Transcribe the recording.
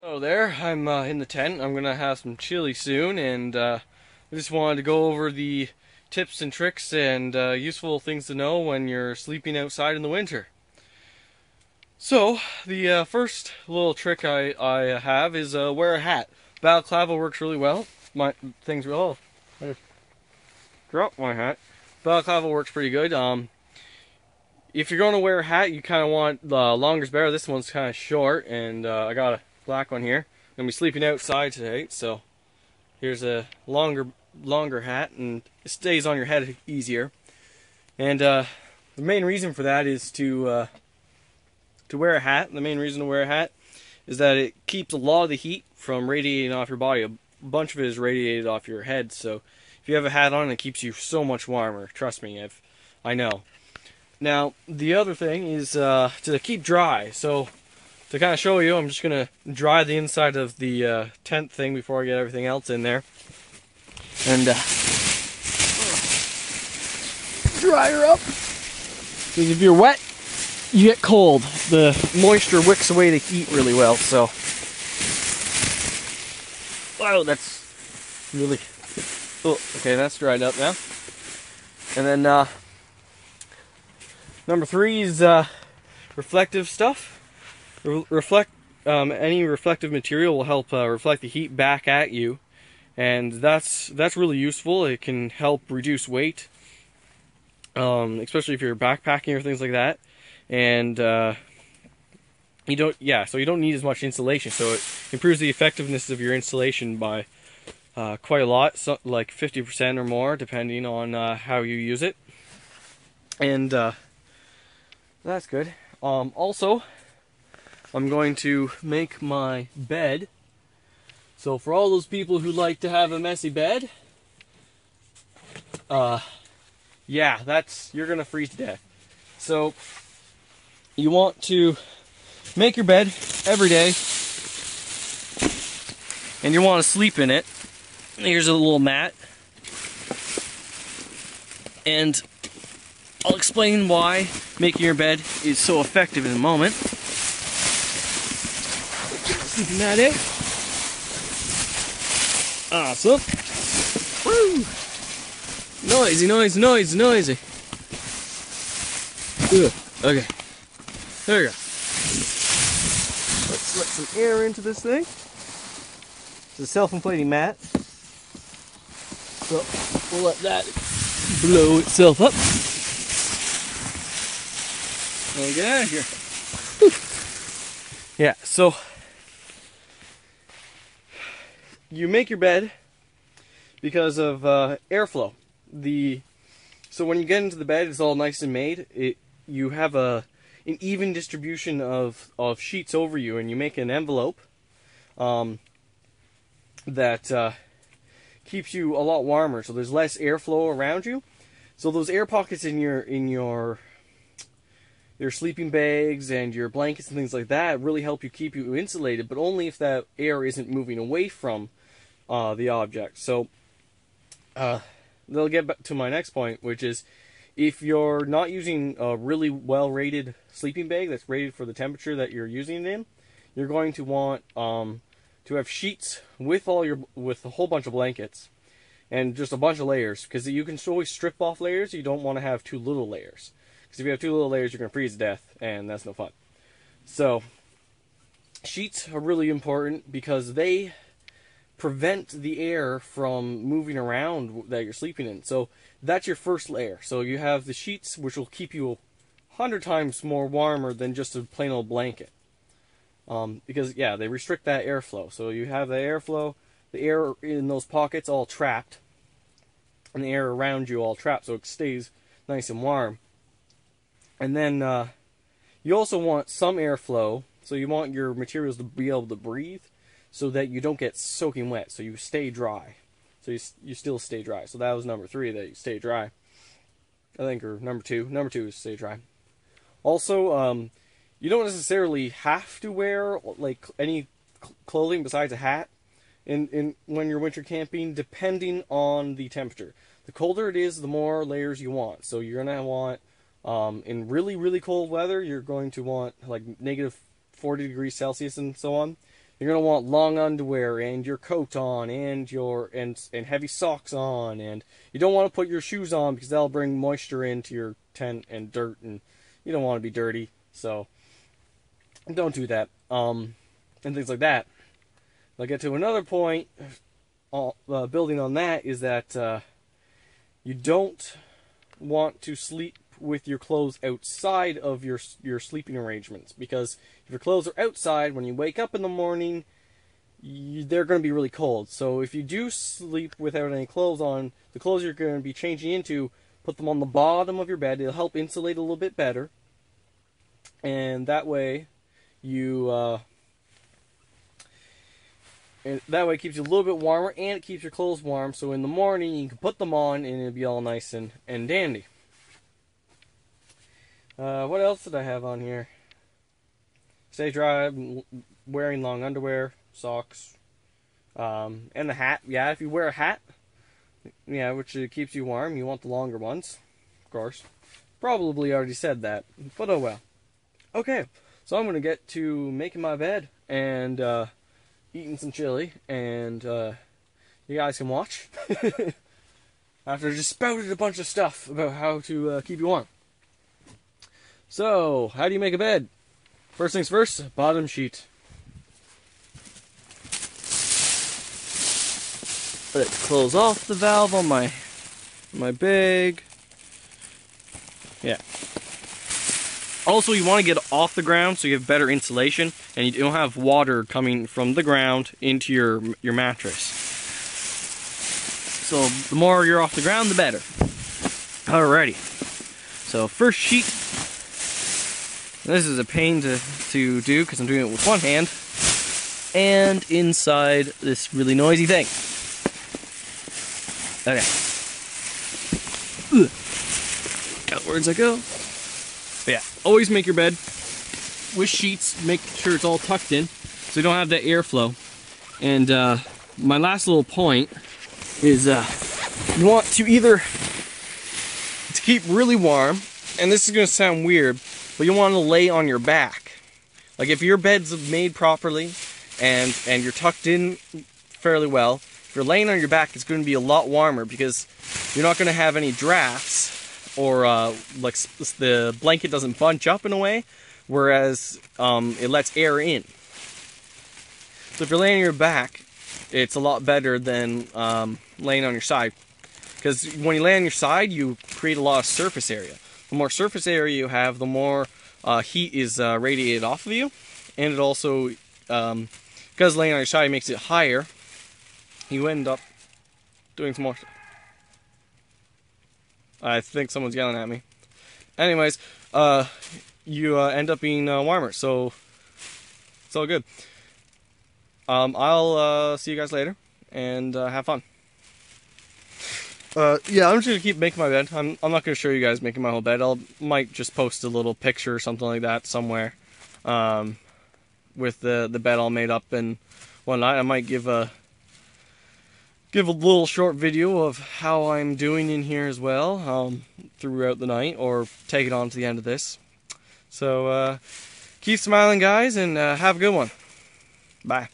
Hello there, I'm in the tent. I'm gonna have some chili soon, and I just wanted to go over the tips and tricks and useful things to know when you're sleeping outside in the winter. So, the first little trick I have is wear a hat. Balaclava works really well. My things oh, I just dropped my hat. Balaclava works pretty good. If you're going to wear a hat, you kind of want the longer's better. This one's kind of short, and I got a black one here. I'm gonna be sleeping outside today, so here's a longer hat, and it stays on your head easier. And the main reason for that is to wear a hat. The main reason to wear a hat is that it keeps a lot of the heat from radiating off your body. A bunch of it is radiated off your head, so if you have a hat on, it keeps you so much warmer. Trust me, I know. Now, the other thing is to keep dry. So, to kind of show you, I'm just going to dry the inside of the tent thing before I get everything else in there. And dry her up. Because if you're wet, you get cold. The moisture wicks away the heat really well, so. Wow, that's really. Oh, okay, that's dried up now. And then, number 3 is reflective stuff. Any reflective material will help reflect the heat back at you, and that's really useful. It can help reduce weight, especially if you're backpacking or things like that. And you don't need as much insulation, so it improves the effectiveness of your insulation by quite a lot, so like 50% or more, depending on how you use it. And that's good. Also, I'm going to make my bed. So for all those people who like to have a messy bed, yeah, you're gonna freeze to death. So you want to make your bed every day, and you want to sleep in it. Here's a little mat, and I'll explain why making your bed is so effective in a moment. Sleeping mat in. Awesome. Woo! Noisy, noisy, noisy, noisy. Ugh. Okay. There we go. Let's let some air into this thing. It's a self-inflating mat. So we'll let that blow itself up. I'll get out of here. Whew. Yeah, so you make your bed because of airflow. So when you get into the bed, it's all nice and made. You have an even distribution of sheets over you, and you make an envelope that keeps you a lot warmer. So there's less airflow around you. So those air pockets in your sleeping bags and your blankets and things like that really help you keep you insulated, but only if that air isn't moving away from the object. So they'll get back to my next point, which is if you're not using a really well-rated sleeping bag that's rated for the temperature that you're using it in, you're going to want to have sheets with a whole bunch of blankets and just a bunch of layers, because you can always strip off layers. You don't want to have too little layers, because if you have too little layers, you're going to freeze to death, and that's no fun. So sheets are really important because they prevent the air from moving around that you're sleeping in. So that's your first layer. So you have the sheets, which will keep you 100 times more warmer than just a plain old blanket. Because, yeah, they restrict that airflow. So you have the airflow, the air in those pockets all trapped, and the air around you all trapped, so it stays nice and warm. And then you also want some airflow, so you want your materials to be able to breathe, so that you don't get soaking wet, so you stay dry. So you still stay dry. So that was number 3, that you stay dry, I think, or number 2. Number 2 is stay dry. Also, you don't necessarily have to wear like any clothing besides a hat when you're winter camping, depending on the temperature. The colder it is, the more layers you want. So you're gonna want in really, really cold weather, you're going to want like negative 40 degrees Celsius and so on. You're gonna want long underwear and your coat on and your and heavy socks on, and you don't want to put your shoes on because that'll bring moisture into your tent and dirt, and you don't want to be dirty, so don't do that. And things like that. I'll get to another point. Building on that is that you don't want to sleep with your clothes outside of your sleeping arrangements, because if your clothes are outside, when you wake up in the morning, they're going to be really cold. So if you do sleep without any clothes on, the clothes you're going to be changing into, put them on the bottom of your bed. It'll help insulate a little bit better, and that way you it keeps you a little bit warmer, and it keeps your clothes warm, so in the morning you can put them on and it'll be all nice and dandy. What else did I have on here? Stay dry, wearing long underwear, socks, and the hat. Yeah, if you wear a hat, yeah, which keeps you warm, you want the longer ones, of course. Probably already said that, but oh well. Okay, so I'm going to get to making my bed and eating some chili, and you guys can watch after I just spouted a bunch of stuff about how to keep you warm. So, how do you make a bed? First things first, bottom sheet. Let's close off the valve on my bag. Yeah. Also, you want to get off the ground so you have better insulation and you don't have water coming from the ground into your mattress. So the more you're off the ground, the better. Alrighty. So first sheet. This is a pain to do because I'm doing it with one hand. And inside this really noisy thing. Okay. Outwards I go. But yeah, always make your bed with sheets. Make sure it's all tucked in so you don't have that airflow. And my last little point is you want to keep really warm, and this is going to sound weird, but you want to lay on your back. Like if your bed's made properly and you're tucked in fairly well, if you're laying on your back, it's going to be a lot warmer because you're not going to have any drafts, or like the blanket doesn't bunch up in a way, whereas it lets air in. So if you're laying on your back, it's a lot better than laying on your side, because when you lay on your side, you create a lot of surface area. The more surface area you have, the more heat is radiated off of you, and it also, because laying on your side makes it higher, you end up doing some more. I think someone's yelling at me. Anyways, you end up being warmer, so it's all good. I'll see you guys later, and have fun. Yeah, I'm just gonna keep making my bed. I'm not gonna show you guys making my whole bed. Might just post a little picture or something like that somewhere, with the bed all made up and whatnot. I might give a little short video of how I'm doing in here as well, throughout the night, or take it on to the end of this. So keep smiling, guys, and have a good one. Bye.